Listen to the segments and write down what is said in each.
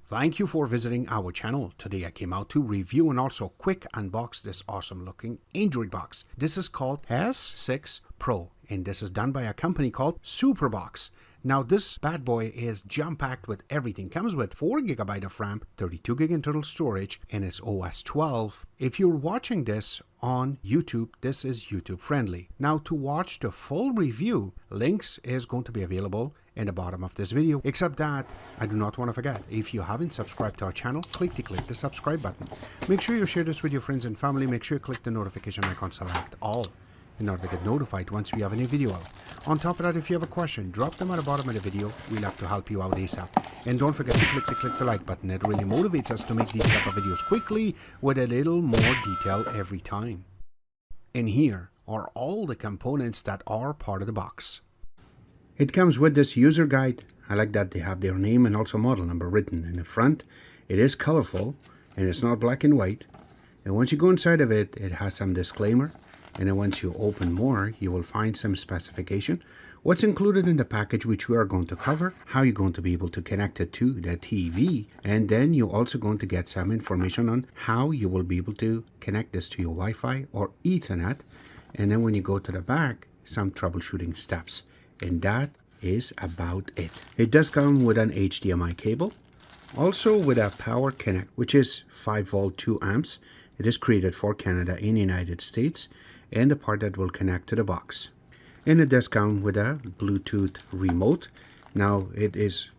Thank you for visiting our channel. Today I came out to review and also quick unbox this awesome looking Android box. This is called S6 Pro and this is done by a company called Superbox. Now this bad boy is jam-packed with everything. Comes with 4GB of RAM, 32GB internal storage, and it's OS 12. If you're watching this on YouTube, this is YouTube friendly. Now to watch the full review, links is going to be available in the bottom of this video. Except that, I do not want to forget, if you haven't subscribed to our channel, click the subscribe button. Make sure you share this with your friends and family. Make sure you click the notification icon, select all, in order to get notified once we have a new video out. On top of that, if you have a question, drop them at the bottom of the video. We'll have to help you out ASAP. And don't forget to click the like button. It really motivates us to make these type of videos quickly with a little more detail every time. And here are all the components that are part of the box. It comes with this user guide. I like that they have their name and also model number written in the front. It is colorful and it's not black and white. And once you go inside of it, it has some disclaimer. And then once you open more, you will find some specification. What's included in the package, which we are going to cover, how you're going to be able to connect it to the TV, and then you're also going to get some information on how you will be able to connect this to your Wi-Fi or Ethernet. And then when you go to the back, some troubleshooting steps. And that is about it. It does come with an HDMI cable, also with a power connect, which is 5 volt 2 amps. It is created for Canada and United States, and the part that will connect to the box. And it does come with a Bluetooth remote. Now it is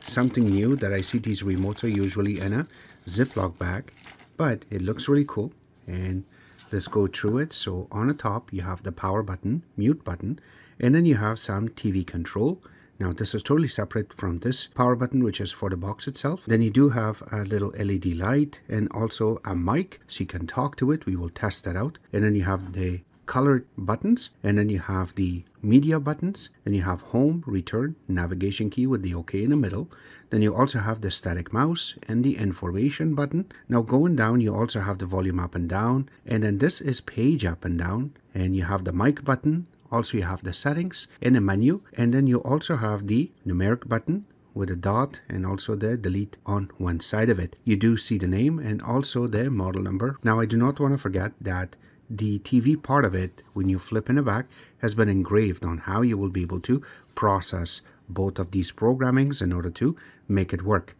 something new that I see these remotes are usually in a Ziploc bag, but it looks really cool. And let's go through it. So on the top you have the power button, mute button, and then you have some TV control. Now this is totally separate from this power button, which is for the box itself. Then you do have a little LED light and also a mic, so you can talk to it. We will test that out. And then you have the colored buttons, and then you have the media buttons, and you have home, return, navigation key with the OK in the middle. Then you also have the static mouse and the information button. Now going down, you also have the volume up and down, and then this is page up and down, and you have the mic button. Also you have the settings in the menu, and then you also have the numeric button with a dot and also the delete on one side of it. You do see the name and also the model number. Now I do not want to forget that the TV part of it, when you flip in the back, has been engraved on how you will be able to process both of these programmings in order to make it work.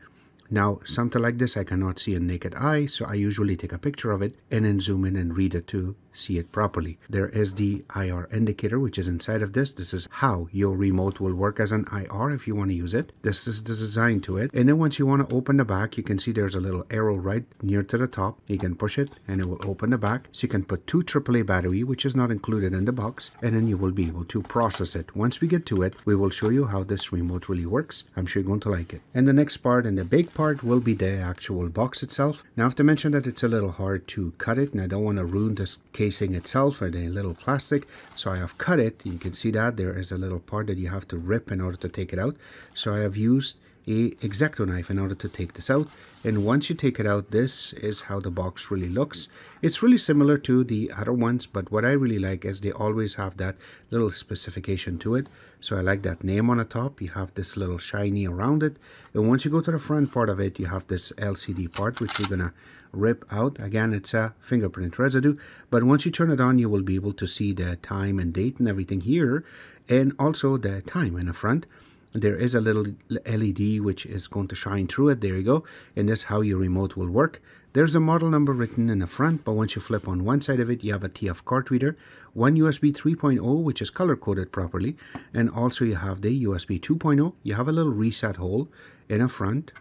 Now something like this I cannot see a naked eye, so I usually take a picture of it and then zoom in and read it to see it properly. There is the IR indicator, which is inside of this. This is how your remote will work as an IR if you want to use it. This is the design to it. And then once you want to open the back, you can see there's a little arrow right near to the top. You can push it and it will open the back. So you can put 2 AAA battery, which is not included in the box, and then you will be able to process it. Once we get to it, we will show you how this remote really works. I'm sure you're going to like it. And the next part and the big part will be the actual box itself. Now I have to mention that it's a little hard to cut it, and I don't want to ruin this casing itself or the little plastic, so I have cut it. You can see that there is a little part that you have to rip in order to take it out. So I have used a X-Acto knife in order to take this out, and once you take it out, this is how the box really looks. It's really similar to the other ones, but what I really like is they always have that little specification to it. So I like that name on the top. You have this little shiny around it, and once you go to the front part of it, you have this LCD part which we're gonna rip out. Again, it's a fingerprint residue, but once you turn it on, you will be able to see the time and date and everything here, and also the time in the front. There is a little LED which is going to shine through it. There you go, and that's how your remote will work. There's a model number written in the front, but once you flip on one side of it, you have a TF card reader, one USB 3.0 which is color coded properly, and also you have the USB 2.0. You have a little reset hole in the front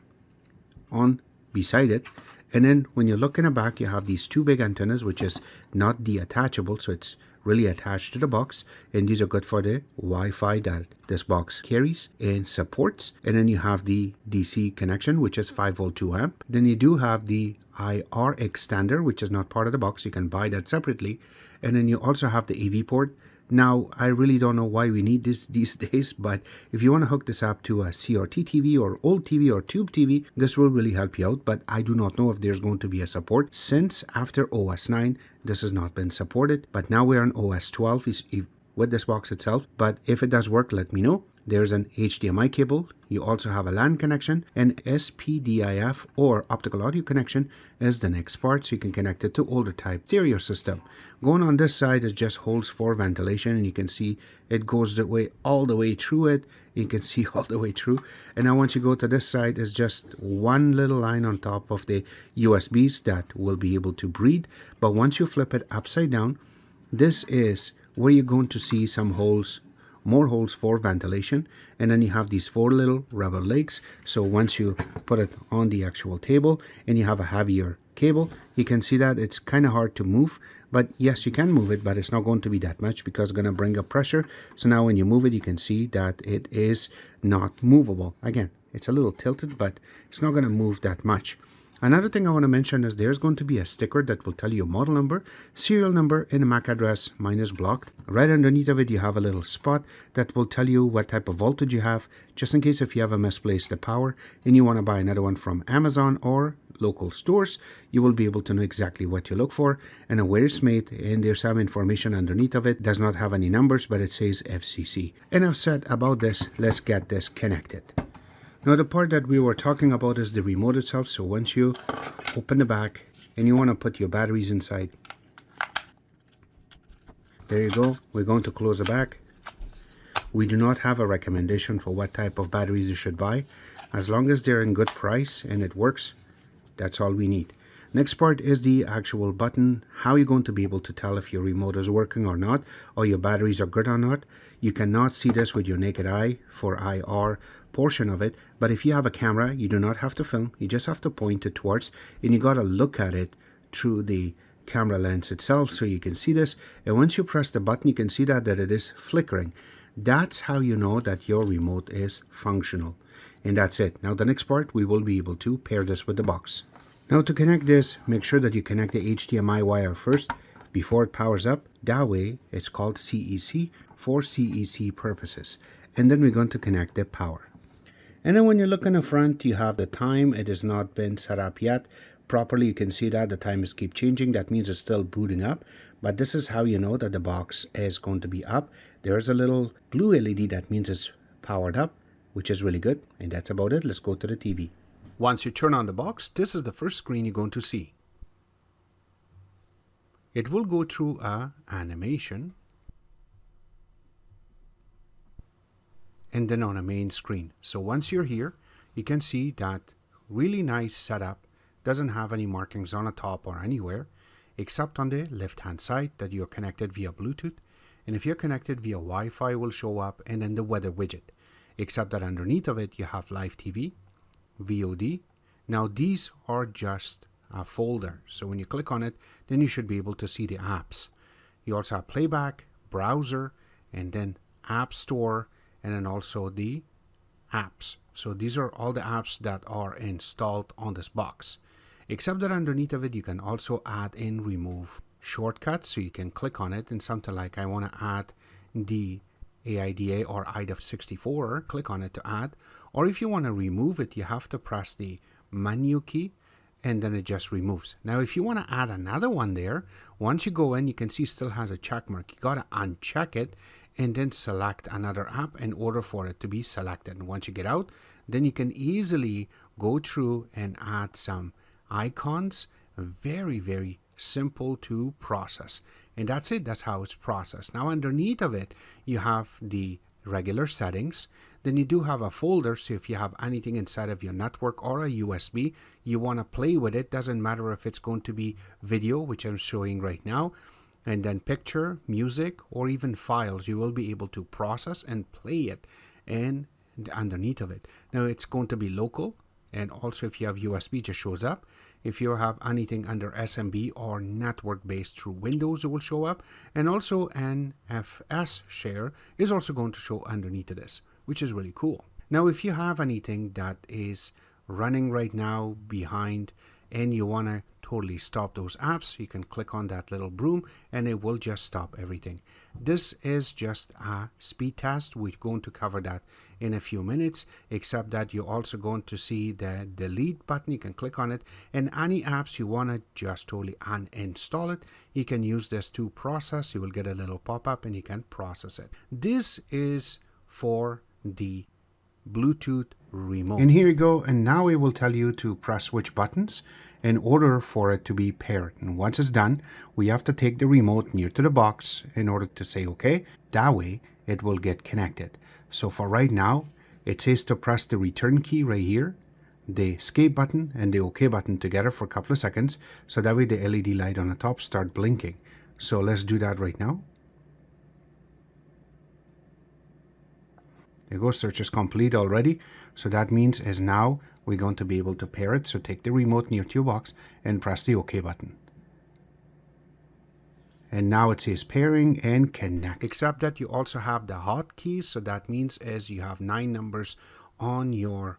on beside it, and then when you look in the back, you have these 2 big antennas which is not detachable, so it's really attached to the box, and these are good for the Wi-Fi that this box carries and supports. And then you have the DC connection, which is 5 volt 2 amp. Then you do have the IR extender, which is not part of the box. You can buy that separately. And then you also have the AV port. Now, I really don't know why we need this these days, but if you want to hook this up to a CRT TV or old TV or tube TV, this will really help you out, but I do not know if there's going to be a support, since after OS 9, this has not been supported, but now we're on OS 12 with this box itself. But if it does work, let me know. there's an HDMI cable. You also have a LAN connection, and SPDIF or optical audio connection is the next part, so you can connect it to older type stereo system. Going on this side is just holes for ventilation, and you can see it goes all the way through it. You can see all the way through. And now once you go to this side, is just one little line on top of the USBs that will be able to breathe. But once you flip it upside down, this is where you're going to see some holes, more holes for ventilation, and then you have these 4 little rubber legs. So once you put it on the actual table and you have a heavier cable, you can see that it's kind of hard to move, but yes, you can move it, but it's not going to be that much because it's going to bring up pressure. So now when you move it, you can see that it is not movable. Again, it's a little tilted, but it's not going to move that much. Another thing I want to mention is there's going to be a sticker that will tell you model number, serial number, and a MAC address minus blocked. Right underneath of it, you have a little spot that will tell you what type of voltage you have, just in case if you ever misplaced the power and you want to buy another one from Amazon or local stores, you will be able to know exactly what you look for and where it's made, and there's some information underneath of it. It does not have any numbers, but it says FCC. Enough said about this, let's get this connected. Now the part that we were talking about is the remote itself. So once you open the back and you want to put your batteries inside, there you go. We're going to close the back. We do not have a recommendation for what type of batteries you should buy. As long as they're in good price and it works, that's all we need. Next part is the actual button. How you're going to be able to tell if your remote is working or not, or your batteries are good or not. You cannot see this with your naked eye for IR portion of it, but if you have a camera, you do not have to film. You just have to point it towards, and you got to look at it through the camera lens itself so you can see this. And once you press the button, you can see that it is flickering. That's how you know that your remote is functional. And that's it. Now the next part, we will be able to pair this with the box. Now to connect this, make sure that you connect the HDMI wire first before it powers up. That way, it's called CEC for CEC purposes. And then we're going to connect the power. And then when you look in the front, you have the time. It has not been set up yet properly. You can see that the time is keep changing. That means it's still booting up. But this is how you know that the box is going to be up. There's a little blue LED that means it's powered up, which is really good. And that's about it. Let's go to the TV. Once you turn on the box, this is the first screen you're going to see. It will go through a animation and then on a main screen. So once you're here, you can see that really nice setup. Doesn't have any markings on the top or anywhere, except on the left hand side that you're connected via Bluetooth. And if you're connected via Wi-Fi, will show up, and then the weather widget. Except that underneath of it, you have live TV, VOD. Now these are just a folder. So when you click on it, then you should be able to see the apps. You also have playback, browser, and then app store, and then also the apps. So these are all the apps that are installed on this box. Except that underneath of it, you can also add and remove shortcuts. So you can click on it and something like I want to add the AIDA or IDF64, click on it to add. Or if you want to remove it, you have to press the menu key and then it just removes. Now if you want to add another one there, once you go in, you can see it still has a check mark. You got to uncheck it and then select another app in order for it to be selected. And once you get out, then you can easily go through and add some icons. Very, very simple to process. And that's it. That's how it's processed. Now underneath of it, you have the regular settings. Then you do have a folder. So if you have anything inside of your network or a USB, you want to play with it. Doesn't matter if it's going to be video, which I'm showing right now, and then picture, music, or even files, you will be able to process and play it and underneath of it. Now it's going to be local, and also if you have USB, it just shows up. If you have anything under SMB or network based through Windows, it will show up. And also NFS share is also going to show underneath of this, which is really cool. Now if you have anything that is running right now behind and you want to totally stop those apps, you can click on that little broom and it will just stop everything. This is just a speed test. We're going to cover that in a few minutes, except that you're also going to see the delete button. You can click on it, and any apps you want to just totally uninstall it, you can use this to process. You will get a little pop-up and you can process it. This is for the Bluetooth remote. And here you go, and now it will tell you to press which buttons in order for it to be paired. And once it's done, we have to take the remote near to the box in order to say okay. That way it will get connected. So for right now, it says to press the return key right here, the escape button and the OK button together for a couple of seconds, so that way the LED light on the top start blinking. So let's do that right now. There you go, search is complete already. So that means is now we're going to be able to pair it. So take the remote near to your box and press the OK button. And now it says pairing and connect. Except that you also have the hotkeys. So that means is you have 9 numbers on your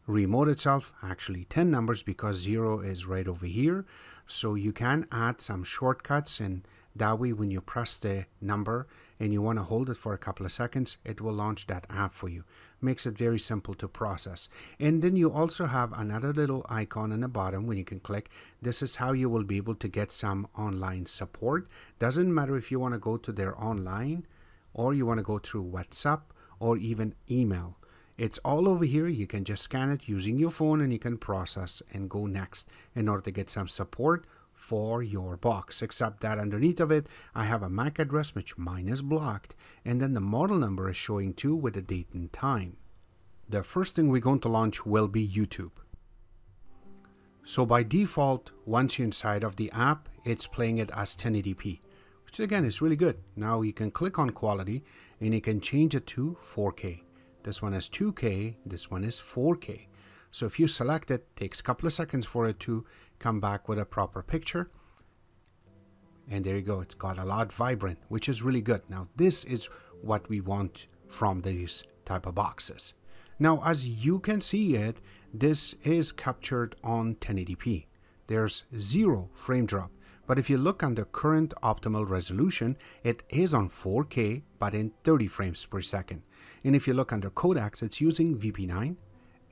remote itself, actually 10 numbers because 0 is right over here. So you can add some shortcuts, and that way when you press the number and you want to hold it for a couple of seconds, it will launch that app for you. Makes it very simple to process. And then you also have another little icon in the bottom when you can click. This is how you will be able to get some online support. Doesn't matter if you want to go to their online or you want to go through WhatsApp or even email. It's all over here. You can just scan it using your phone and you can process and go next in order to get some support for your box. Except that underneath of it, I have a MAC address which mine is blocked, and then the model number is showing too with the date and time. The first thing we're going to launch will be YouTube. So by default, once you're inside of the app, it's playing it as 1080p, which again is really good. Now you can click on quality and you can change it to 4K. This one is 2K, this one is 4K. So if you select it, it takes a couple of seconds for it to come back with a proper picture. And there you go, it's got a lot vibrant, which is really good. Now this is what we want from these type of boxes. Now as you can see it, this is captured on 1080p. There's 0 frame drop. But if you look under current optimal resolution, it is on 4K, but in 30 frames per second. And if you look under codecs, it's using VP9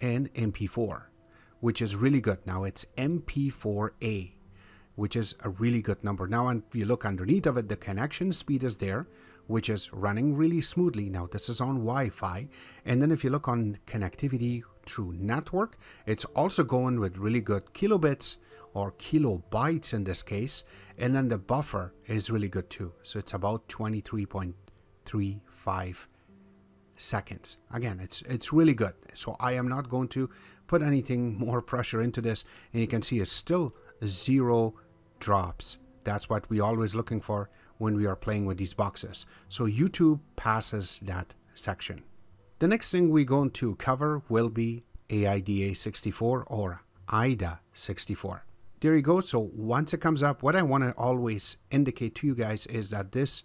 and MP4, which is really good. Now it's MP4A, which is a really good number. Now, if you look underneath of it, the connection speed is there, which is running really smoothly. Now this is on Wi-Fi. And then if you look on connectivity through network, it's also going with really good kilobits or kilobytes in this case. And then the buffer is really good too. So it's about 23.35 seconds. Again, it's really good. So I am not going to put anything more pressure into this, and you can see it's still 0 drops. That's what we always looking for when we are playing with these boxes. So YouTube passes that section. The next thing we're going to cover will be AIDA64 or AIDA64. There you go. So once it comes up, what I want to always indicate to you guys is that this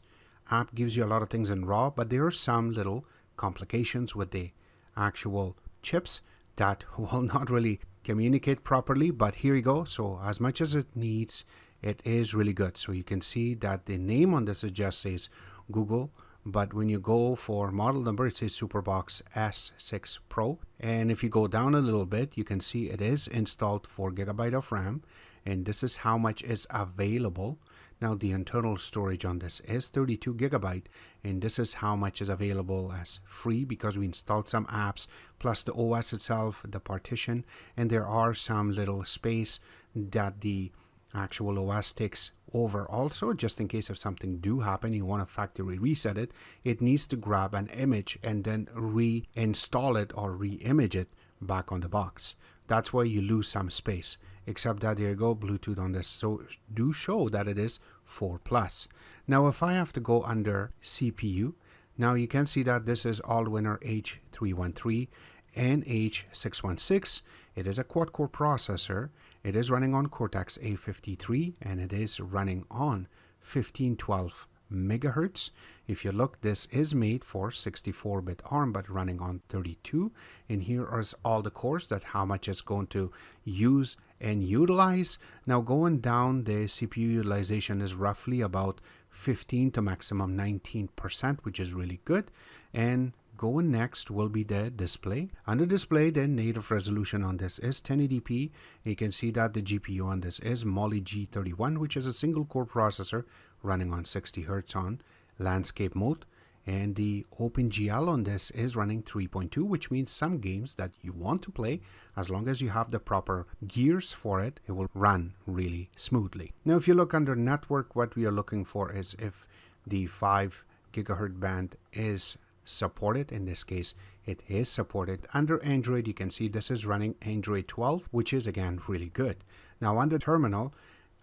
app gives you a lot of things in RAW, but there are some little complications with the actual chips that will not really communicate properly. But here you go. So as much as it needs, it is really good. So you can see that the name on this just says Google, but when you go for model number, it says Superbox S6 Pro. And if you go down a little bit, you can see it is installed 4 GB of RAM, and this is how much is available. Now the internal storage on this is 32 GB, and this is how much is available as free because we installed some apps plus the OS itself, the partition, and there are some little space that the actual OS takes over also, just in case if something do happen, you want to factory reset it, it needs to grab an image and then reinstall it or re-image it back on the box. That's why you lose some space. Except that there you go, Bluetooth on this so do show that it is 4+. Now if I have to go under CPU, now you can see that this is Allwinner H313 and H616. It is a quad-core processor. It is running on Cortex A53 and it is running on 1512 megahertz. If you look, this is made for 64-bit ARM but running on 32, and here are all the cores that how much it's going to use and utilize. Now going down, the CPU utilization is roughly about 15 to maximum 19%, which is really good. And going next will be the display. Under display, the native resolution on this is 1080p. You can see that the GPU on this is Mali G31, which is a single core processor running on 60 Hz on landscape mode. and the OpenGL on this is running 3.2, which means some games that you want to play, as long as you have the proper gears for it, it will run really smoothly. Now, if you look under network, what we are looking for is if the 5 gigahertz band is supported. In this case, it is supported. Under Android, you can see this is running Android 12, which is again really good. Now under terminal,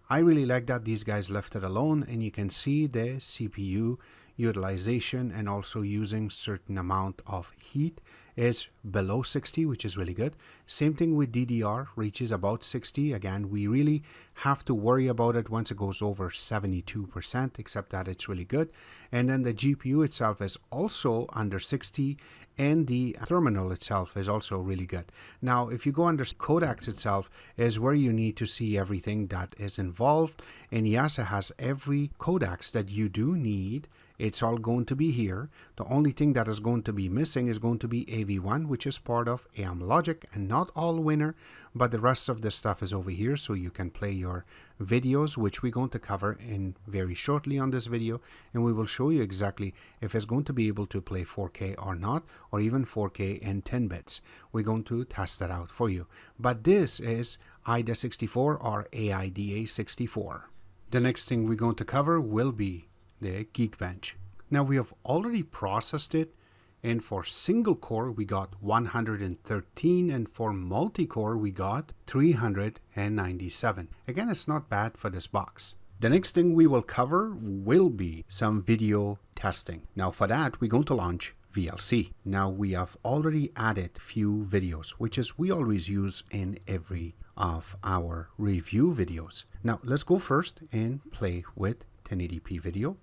I really like that these guys left it alone, and you can see the CPU utilization and also using certain amount of heat is below 60, which is really good. Same thing with DDR, reaches about 60. Again, we really have to worry about it once it goes over 72%, except that it's really good. And then the GPU itself is also under 60, and the terminal itself is also really good. Now, if you go under codecs itself is where you need to see everything that is involved. And yes, it has every codecs that you do need. It's all going to be here. The only thing that is going to be missing is going to be AV1, which is part of AM Logic and not all winner, but the rest of the stuff is over here, so you can play your videos, which we're going to cover in very shortly on this video, and we will show you exactly if it's going to be able to play 4K or not, or even 4K in 10 bits. We're going to test that out for you. But this is IDA64 or AIDA64. The next thing we're going to cover will be the Geekbench. Now we have already processed it, and for single core we got 113, and for multi-core we got 397. Again, it's not bad for this box. The next thing we will cover will be some video testing. Now for that, we're going to launch VLC. Now we have already added few videos, which is we always use in every of our review videos. Now let's go first and play with 1080p video.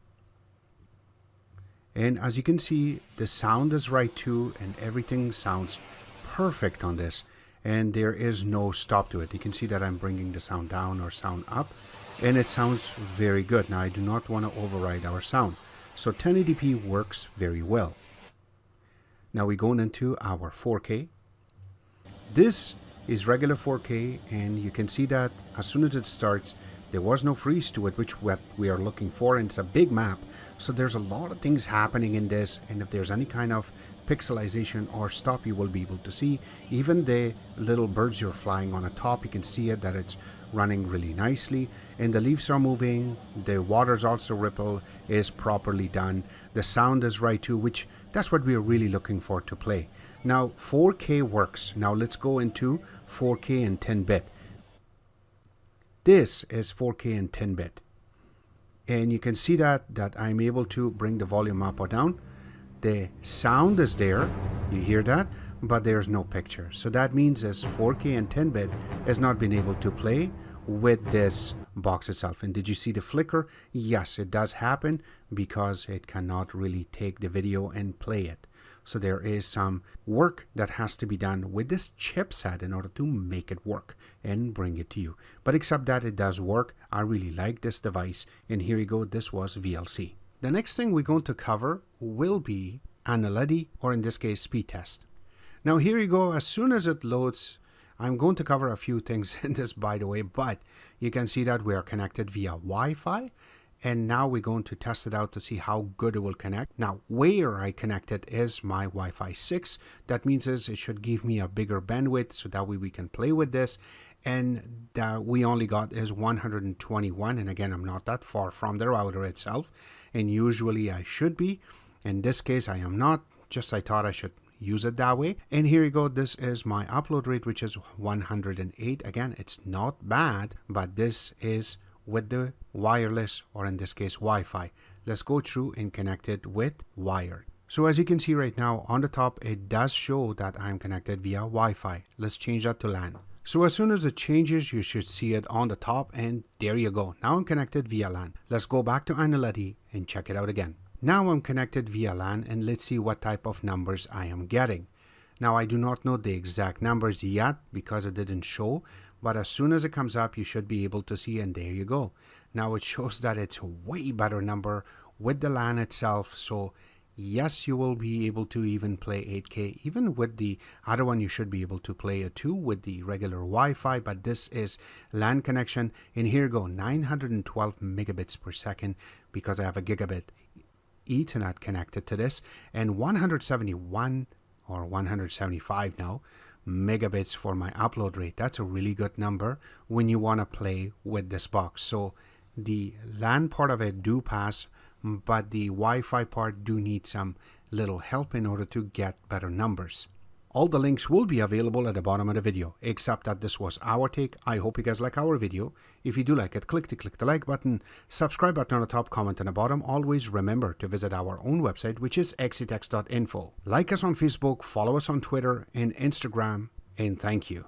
And as you can see, the sound is right too, and everything sounds perfect on this, and there is no stop to it. You can see that I'm bringing the sound down or sound up, and it sounds very good. Now I do not want to override our sound, so 1080p works very well. Now we're going into our 4K. This is regular 4K, and you can see that as soon as it starts, there was no freeze to it, which what we are looking for, and it's a big map, so there's a lot of things happening in this, and if there's any kind of pixelization or stop, you will be able to see. Even the little birds you're flying on the top, you can see it that it's running really nicely, and the leaves are moving, the water's also ripple is properly done, the sound is right too, which that's what we're really looking for to play. Now 4K works. Now let's go into 4K and 10-bit. This is 4K and 10-bit, and you can see that I'm able to bring the volume up or down. The sound is there, you hear that, but there's no picture. So that means as 4K and 10-bit has not been able to play with this box itself. And did you see the flicker? Yes, it does happen because it cannot really take the video and play it. So there is some work that has to be done with this chipset in order to make it work and bring it to you. But except that it does work, I really like this device. And here you go, this was VLC. The next thing we're going to cover will be Analytics, or in this case, speed test. Now here you go, as soon as it loads, I'm going to cover a few things in this, by the way, but you can see that we are connected via Wi-Fi. And now we're going to test it out to see how good it will connect. Now, where I connect it is my Wi-Fi 6. That means it should give me a bigger bandwidth, so that way we can play with this. And we only got is 121. And again, I'm not that far from the router itself. And usually I should be. In this case, I am not. Just I thought I should use it that way. And here you go. This is my upload rate, which is 108. Again, it's not bad, but this is with the wireless, or in this case Wi-Fi. Let's go through and connect it with wired. So as you can see right now on the top, it does show that I'm connected via Wi-Fi. Let's change that to LAN. So as soon as it changes, you should see it on the top, and there you go. Now I'm connected via LAN. Let's go back to Analytics and check it out again. Now I'm connected via LAN, and let's see what type of numbers I am getting. Now I do not know the exact numbers yet because it didn't show, but as soon as it comes up, you should be able to see, and there you go. Now it shows that it's a way better number with the LAN itself. So yes, you will be able to even play 8K. Even with the other one, you should be able to play it too with the regular Wi-Fi, but this is LAN connection. And here you go, 912 megabits per second because I have a gigabit. Ethernet connected to this, and 171 or 175 now megabits for my upload rate. That's a really good number when you want to play with this box. So the LAN part of it do pass, but the Wi-Fi part do need some little help in order to get better numbers. All the links will be available at the bottom of the video, except that this was our take. I hope you guys like our video. If you do like it, click the like button, subscribe button on the top, comment on the bottom. Always remember to visit our own website, which is exitex.info. Like us on Facebook, follow us on Twitter and Instagram, and thank you.